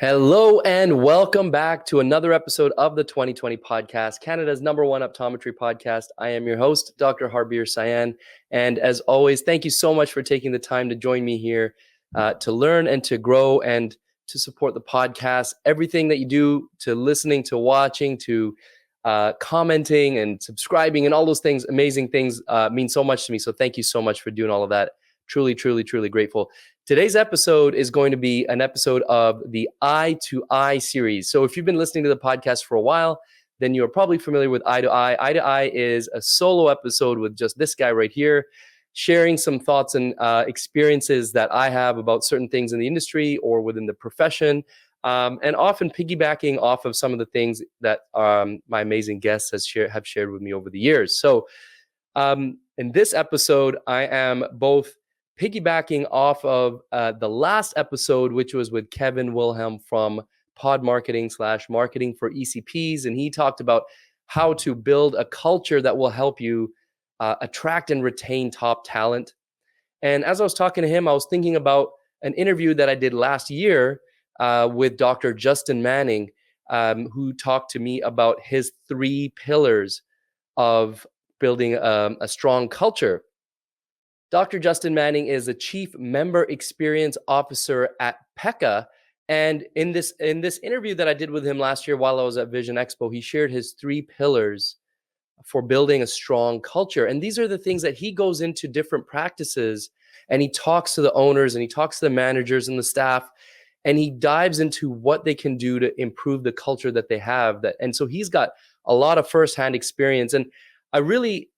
Hello and welcome back to another episode of the 2020 podcast, Canada's #1 optometry podcast. I am your host, Dr. Harbir Sian. And as always, thank you so much for taking the time to join me here to learn and to grow and to support the podcast. Everything that you do, to listening, to watching, to commenting and subscribing and all those things, amazing things mean so much to me. So thank you so much for doing all of that. Truly, truly, truly grateful. Today's episode is going to be an episode of the Eye2Eye series. So if you've been listening to the podcast for a while, then you're probably familiar with Eye2Eye. Eye2Eye is a solo episode with just this guy right here, sharing some thoughts and experiences that I have about certain things in the industry or within the profession, and often piggybacking off of some of the things that my amazing guests have shared with me over the years. So in this episode, I am both piggybacking off of the last episode, which was with Kevin Wilhelm from Pod Marketing / Marketing for ECPs. And he talked about how to build a culture that will help you attract and retain top talent. And as I was talking to him, I was thinking about an interview that I did last year with Dr. Justin Manning, who talked to me about his 3 pillars of building a strong culture. Dr. Justin Manning is the Chief Member Experience Officer at PECA. And in this interview that I did with him last year while I was at Vision Expo, he shared his 3 pillars for building a strong culture. And these are the things that he goes into different practices and he talks to the owners and he talks to the managers and the staff and he dives into what they can do to improve the culture that they have. And so he's got a lot of firsthand experience. And I really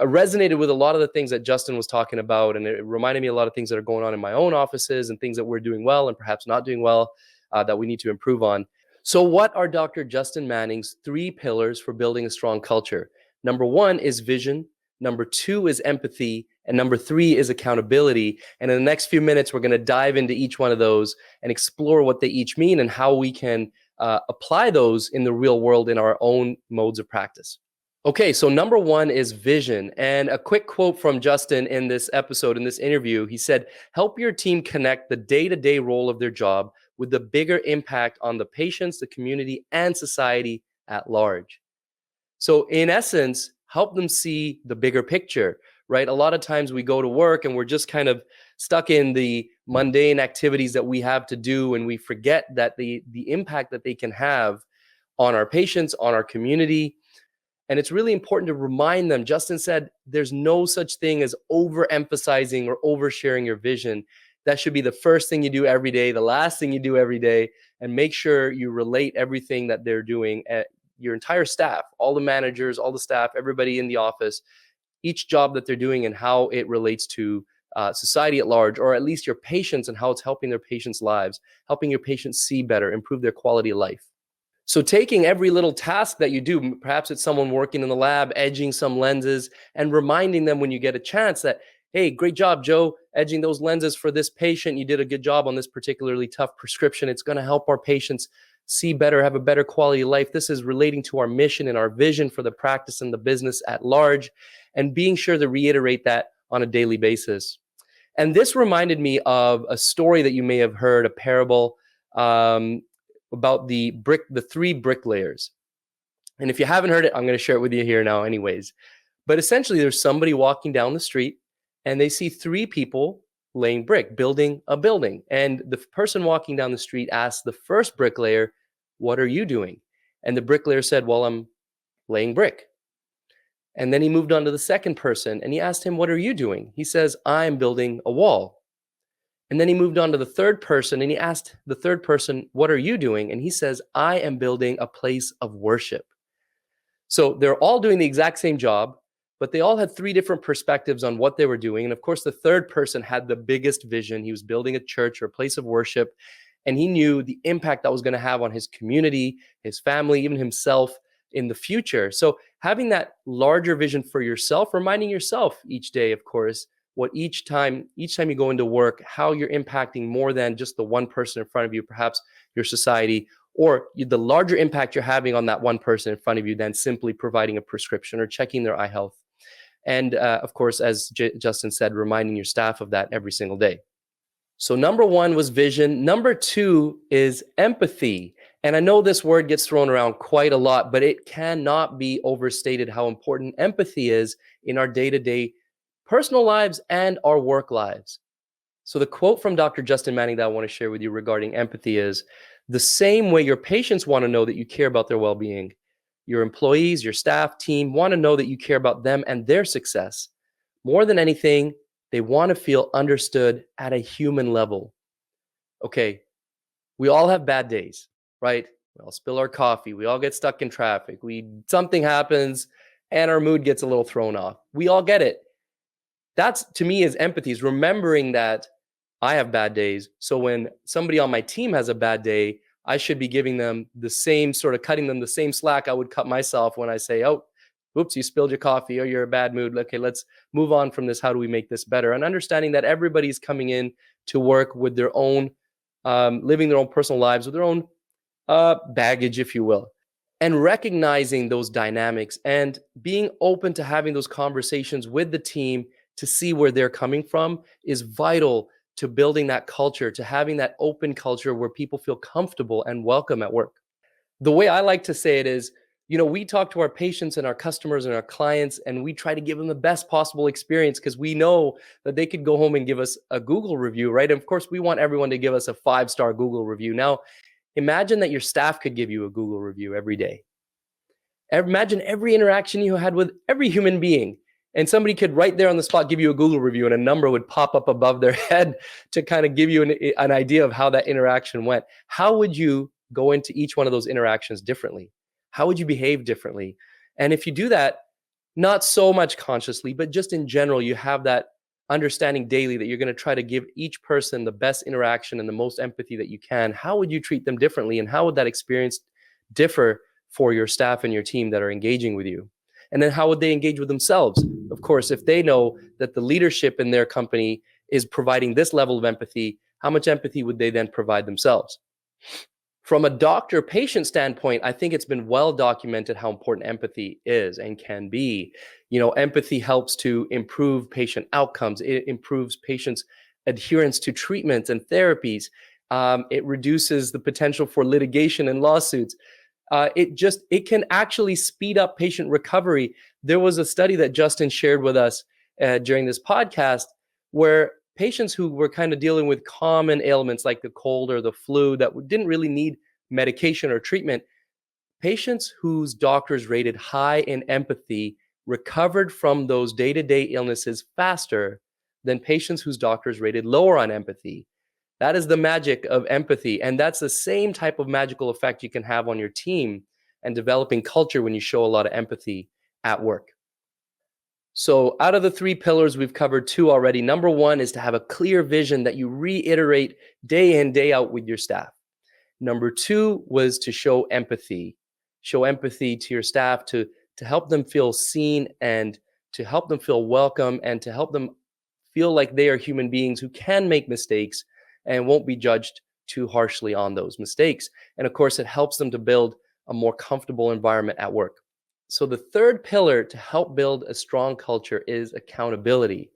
resonated with a lot of the things that Justin was talking about, and it reminded me a lot of things that are going on in my own offices and things that we're doing well and perhaps not doing well that we need to improve on. So what are Dr. Justin Manning's 3 pillars for building a strong culture? Number 1 is vision. Number 2 is empathy. And number 3 is accountability. And in the next few minutes, we're going to dive into each one of those and explore what they each mean and how we can apply those in the real world in our own modes of practice. Okay, so number 1 is vision. And a quick quote from Justin in this episode, in this interview, he said, help your team connect the day-to-day role of their job with the bigger impact on the patients, the community, and society at large. So in essence, help them see the bigger picture, right? A lot of times we go to work and we're just kind of stuck in the mundane activities that we have to do, and we forget that the impact that they can have on our patients, on our community. And it's really important to remind them. Justin said, there's no such thing as overemphasizing or oversharing your vision. That should be the first thing you do every day, the last thing you do every day, and make sure you relate everything that they're doing at your entire staff, all the managers, all the staff, everybody in the office, each job that they're doing and how it relates to society at large, or at least your patients and how it's helping their patients' lives, helping your patients see better, improve their quality of life. So taking every little task that you do, perhaps it's someone working in the lab, edging some lenses, and reminding them when you get a chance that, hey, great job, Joe, edging those lenses for this patient. You did a good job on this particularly tough prescription. It's going to help our patients see better, have a better quality of life. This is relating to our mission and our vision for the practice and the business at large, and being sure to reiterate that on a daily basis. And this reminded me of a story that you may have heard, a parable, about the 3 bricklayers. And if you haven't heard it, I'm going to share it with you here now anyways. But essentially, there's somebody walking down the street and they see 3 people laying brick, building a building. And the person walking down the street asked the first bricklayer, what are you doing? And the bricklayer said, well, I'm laying brick. And then he moved on to the second person and he asked him, what are you doing? He says, I'm building a wall. And then he moved on to the third person and he asked the third person, what are you doing? And he says, I am building a place of worship. So they're all doing the exact same job, but they all had 3 different perspectives on what they were doing. And of course, the third person had the biggest vision. He was building a church or a place of worship. And he knew the impact that was going to have on his community, his family, even himself in the future. So having that larger vision for yourself, reminding yourself each day, of course, what each time you go into work, how you're impacting more than just the one person in front of you, perhaps your society, or the larger impact you're having on that one person in front of you than simply providing a prescription or checking their eye health. And of course, as Justin said, reminding your staff of that every single day. So number one was vision. Number two is empathy. And I know this word gets thrown around quite a lot, but it cannot be overstated how important empathy is in our day-to-day personal lives and our work lives. So the quote from Dr. Justin Manning that I want to share with you regarding empathy is, the same way your patients want to know that you care about their well-being, your employees, your staff, team want to know that you care about them and their success. More than anything, they want to feel understood at a human level. Okay, we all have bad days, right? We all spill our coffee. We all get stuck in traffic. Something happens and our mood gets a little thrown off. We all get it. That's, to me, is empathy, is remembering that I have bad days. So when somebody on my team has a bad day, I should be giving them the same sort of, cutting them the same slack I would cut myself when I say, oh, oops, you spilled your coffee, or you're in a bad mood. Okay, let's move on from this. How do we make this better? And understanding that everybody's coming in to work with their own, living their own personal lives, with their own baggage, if you will. And recognizing those dynamics and being open to having those conversations with the team to see where they're coming from is vital to building that culture, to having that open culture where people feel comfortable and welcome at work. The way I like to say it is, we talk to our patients and our customers and our clients, and we try to give them the best possible experience because we know that they could go home and give us a Google review, right? And of course, we want everyone to give us a 5-star Google review. Now, imagine that your staff could give you a Google review every day. Imagine every interaction you had with every human being, and somebody could right there on the spot give you a Google review, and a number would pop up above their head to kind of give you an idea of how that interaction went. How would you go into each one of those interactions differently? How would you behave differently? And if you do that, not so much consciously, but just in general, you have that understanding daily that you're going to try to give each person the best interaction and the most empathy that you can. How would you treat them differently? And how would that experience differ for your staff and your team that are engaging with you? And then how would they engage with themselves? Of course, if they know that the leadership in their company is providing this level of empathy, how much empathy would they then provide themselves? From a doctor-patient standpoint, I think it's been well documented how important empathy is and can be. Empathy helps to improve patient outcomes. It improves patients' adherence to treatments and therapies. It reduces the potential for litigation and lawsuits. It can actually speed up patient recovery. There was a study that Justin shared with us during this podcast where patients who were kind of dealing with common ailments like the cold or the flu that didn't really need medication or treatment, patients whose doctors rated high in empathy recovered from those day-to-day illnesses faster than patients whose doctors rated lower on empathy. That is the magic of empathy. And that's the same type of magical effect you can have on your team and developing culture when you show a lot of empathy at work. So out of the 3 pillars, we've covered 2 already. Number 1 is to have a clear vision that you reiterate day in, day out with your staff. Number 2 was to show empathy. Show empathy to your staff to help them feel seen and to help them feel welcome and to help them feel like they are human beings who can make mistakes and won't be judged too harshly on those mistakes. And of course, it helps them to build a more comfortable environment at work. So the 3rd pillar to help build a strong culture is accountability.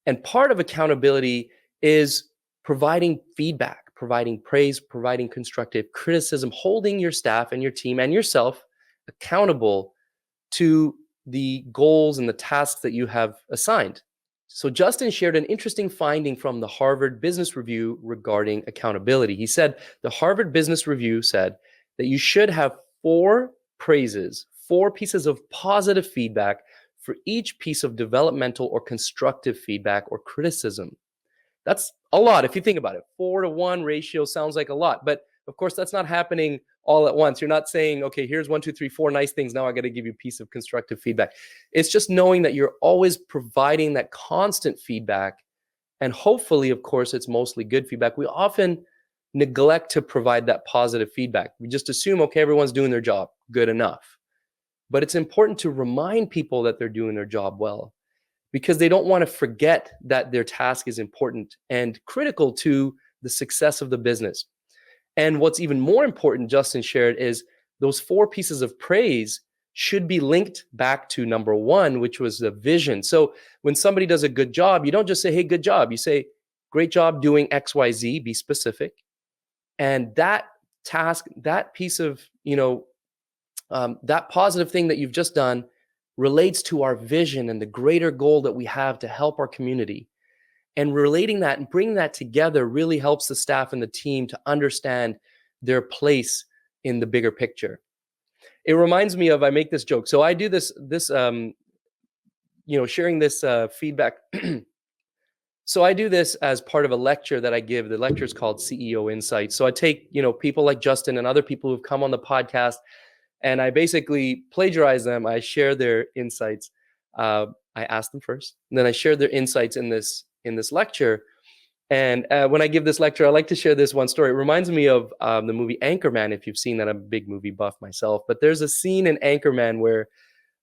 And part of accountability is providing feedback, providing praise, providing constructive criticism, holding your staff and your team and yourself accountable to the goals and the tasks that you have assigned. So Justin shared an interesting finding from the Harvard Business Review regarding accountability. He said the Harvard Business Review said that you should have 4 praises, 4 pieces of positive feedback for each piece of developmental or constructive feedback or criticism. That's a lot if you think about it. 4-to-1 ratio sounds like a lot, but of course that's not happening all at once. You're not saying, okay, here's 1, 2, 3, 4 nice things. Now I got to give you a piece of constructive feedback. It's just knowing that you're always providing that constant feedback. And hopefully, of course, it's mostly good feedback. We often neglect to provide that positive feedback. We just assume, okay, everyone's doing their job, good enough. But it's important to remind people that they're doing their job well, because they don't want to forget that their task is important and critical to the success of the business. And what's even more important, Justin shared, is those 4 pieces of praise should be linked back to number 1, which was the vision. So when somebody does a good job, you don't just say, hey, good job. You say, great job doing XYZ, be specific. And that task, that piece of, that positive thing that you've just done relates to our vision and the greater goal that we have to help our community. And relating that and bringing that together really helps the staff and the team to understand their place in the bigger picture. It reminds me of, I make this joke. So I do this sharing this feedback. So I do this as part of a lecture that I give. The lecture is called CEO Insights. So I take, people like Justin and other people who've come on the podcast, and I basically plagiarize them. I share their insights. I ask them first, and then I share their insights in this lecture. And when I give this lecture, I like to share this one story. It reminds me of the movie Anchorman. If you've seen that, I'm a big movie buff myself. But there's a scene in Anchorman where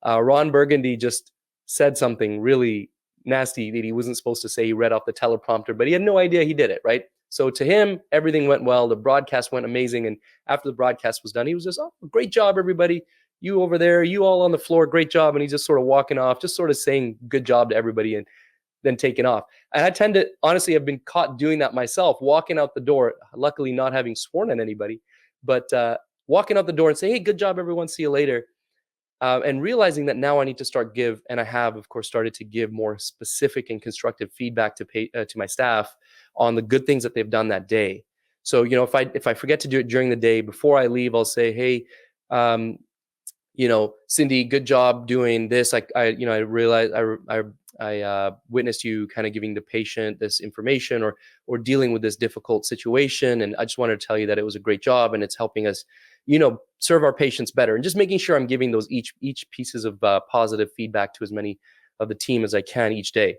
Ron Burgundy just said something really nasty that he wasn't supposed to say. He read off the teleprompter, but he had no idea he did it, right? So to him, everything went well. The broadcast went amazing. And after the broadcast was done, he was just, oh, great job, everybody. You over there, you all on the floor, great job. And he's just sort of walking off, just sort of saying good job to everybody and then taking off. And I tend to, honestly, have been caught doing that myself, walking out the door, luckily not having sworn at anybody, but walking out the door and say, hey, good job, everyone. See you later. And realizing that now I need to start and I have, of course, started to give more specific and constructive feedback to my staff on the good things that they've done that day. So, if I forget to do it during the day, before I leave, I'll say, hey, Cindy, good job doing this. I realized I witnessed you kind of giving the patient this information or dealing with this difficult situation. And I just wanted to tell you that it was a great job and it's helping us, serve our patients better, and just making sure I'm giving those each pieces of positive feedback to as many of the team as I can each day.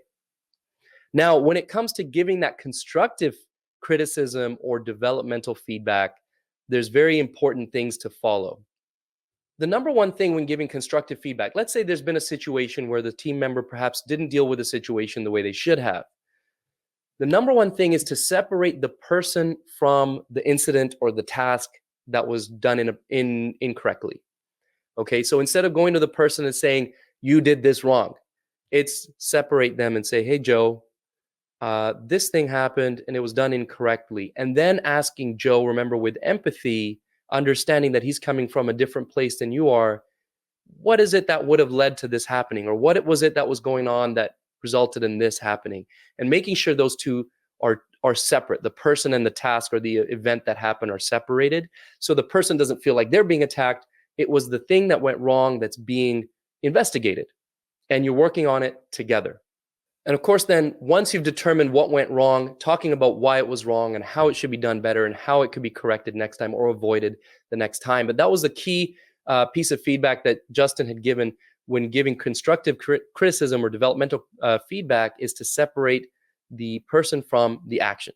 Now, when it comes to giving that constructive criticism or developmental feedback, there's very important things to follow. The number one thing when giving constructive feedback, let's say there's been a situation where the team member perhaps didn't deal with the situation the way they should have. The number one thing is to separate the person from the incident or the task that was done incorrectly. Okay, so instead of going to the person and saying, you did this wrong, it's separate them and say, hey, Joe, this thing happened and it was done incorrectly. And then asking Joe, remember, with empathy, understanding that he's coming from a different place than you are, what is it that would have led to this happening? Or what was it that was going on that resulted in this happening? And making sure those two are separate. The person and the task or the event that happened are separated. So the person doesn't feel like they're being attacked. It was the thing that went wrong that's being investigated. And you're working on it together. And of course, then once you've determined what went wrong, talking about why it was wrong and how it should be done better and how it could be corrected next time or avoided the next time. But that was the key piece of feedback that Justin had given when giving constructive criticism or developmental feedback, is to separate the person from the action.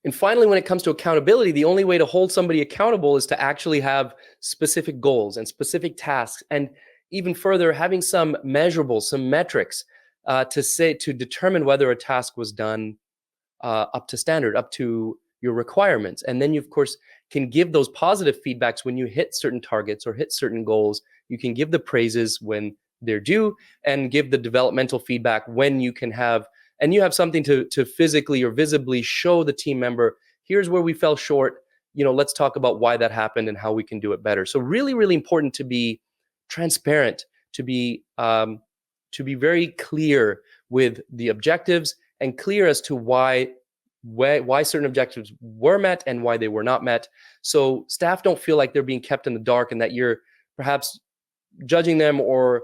And finally, when it comes to accountability, the only way to hold somebody accountable is to actually have specific goals and specific tasks. And even further, having some measurables, some metrics to determine whether a task was done up to standard, up to your requirements. And then you, of course, can give those positive feedbacks when you hit certain targets or hit certain goals. You can give the praises when they're due and give the developmental feedback when you can have, and you have something to physically or visibly show the team member, here's where we fell short. Let's talk about why that happened and how we can do it better. So really, really important to be transparent, to be very clear with the objectives and clear as to why certain objectives were met and why they were not met. So staff don't feel like they're being kept in the dark and that you're perhaps judging them or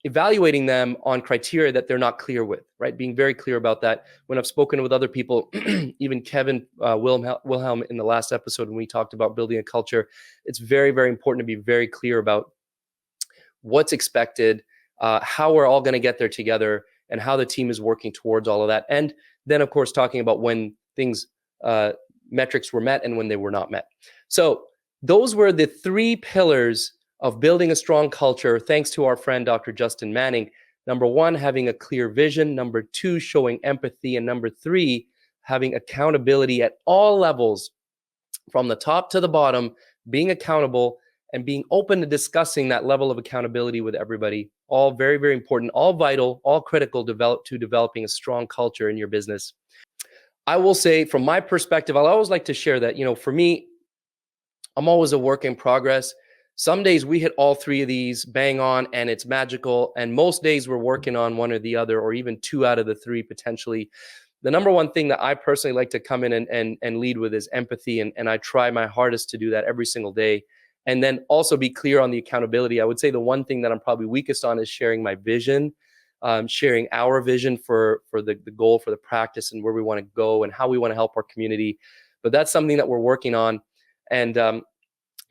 evaluating them on criteria that they're not clear with, right? Being very clear about that. When I've spoken with other people, even Kevin Wilhelm in the last episode when we talked about building a culture, it's very, very important to be very clear about what's expected, how we're all going to get there together, and how the team is working towards all of that. And then, of course, talking about when things, metrics were met and when they were not met. So those were the three pillars of building a strong culture, thanks to our friend, Dr. Justin Manning. Number one, having a clear vision. Number two, showing empathy. And number three, having accountability at all levels, from the top to the bottom, being accountable and being open to discussing that level of accountability with everybody. All very, very important, all vital, all critical to developing a strong culture in your business. I will say from my perspective, I'll always like to share that, for me, I'm always a work in progress. Some days we hit all three of these bang on and it's magical. And most days we're working on one or the other, or even two out of the three potentially. The number one thing that I personally like to come in and lead with is empathy. And I try my hardest to do that every single day. And then also be clear on the accountability. I would say the one thing that I'm probably weakest on is sharing my vision, sharing our vision for the goal, for the practice, and where we want to go and how we want to help our community. But that's something that we're working on. And,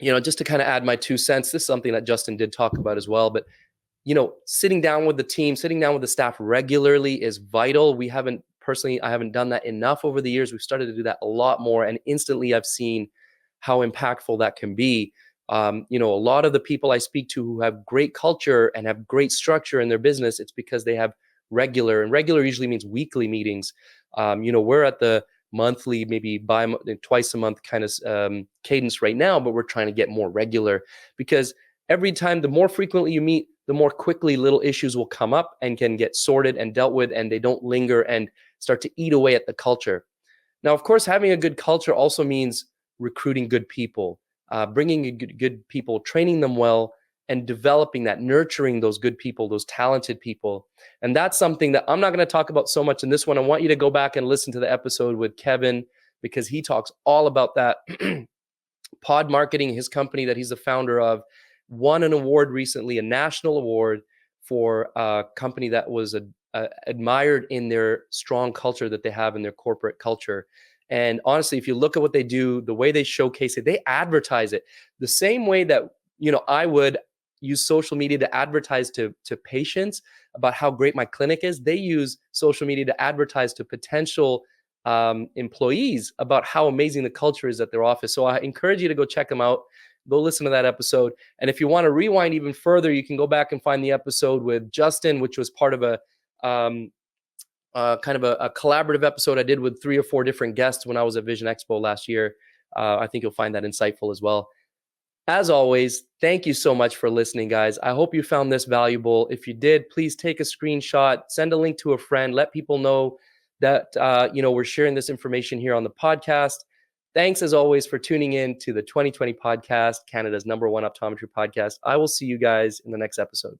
just to kind of add my 2 cents, this is something that Justin did talk about as well. But, sitting down with the team, sitting down with the staff regularly is vital. I haven't done that enough over the years. We've started to do that a lot more. And instantly I've seen how impactful that can be. A lot of the people I speak to who have great culture and have great structure in their business, it's because they have regular, and regular usually means weekly meetings. We're at the monthly, maybe twice a month kind of cadence right now, but we're trying to get more regular, because every time, the more frequently you meet, the more quickly little issues will come up and can get sorted and dealt with, and they don't linger and start to eat away at the culture. Now, of course, having a good culture also means recruiting good people, bringing good people, training them well, and developing that, nurturing those good people, those talented people. And that's something that I'm not going to talk about so much in this one. I want you to go back and listen to the episode with Kevin, because he talks all about that. Pod Marketing, his company that he's the founder of, won an award recently, a national award for a company that was admired in their strong culture that they have in their corporate culture. And honestly, if you look at what they do, the way they showcase it, they advertise it the same way that, I would use social media to advertise to patients about how great my clinic is. They use social media to advertise to potential employees about how amazing the culture is at their office. So I encourage you to go check them out. Go listen to that episode. And if you want to rewind even further, you can go back and find the episode with Justin, which was part of a kind of a collaborative episode I did with 3 or 4 different guests when I was at Vision Expo last year. I think you'll find that insightful as well. As always, thank you so much for listening, guys. I hope you found this valuable. If you did, please take a screenshot, send a link to a friend, let people know that we're sharing this information here on the podcast. Thanks, as always, for tuning in to the 2020 podcast, Canada's #1 optometry podcast. I will see you guys in the next episode.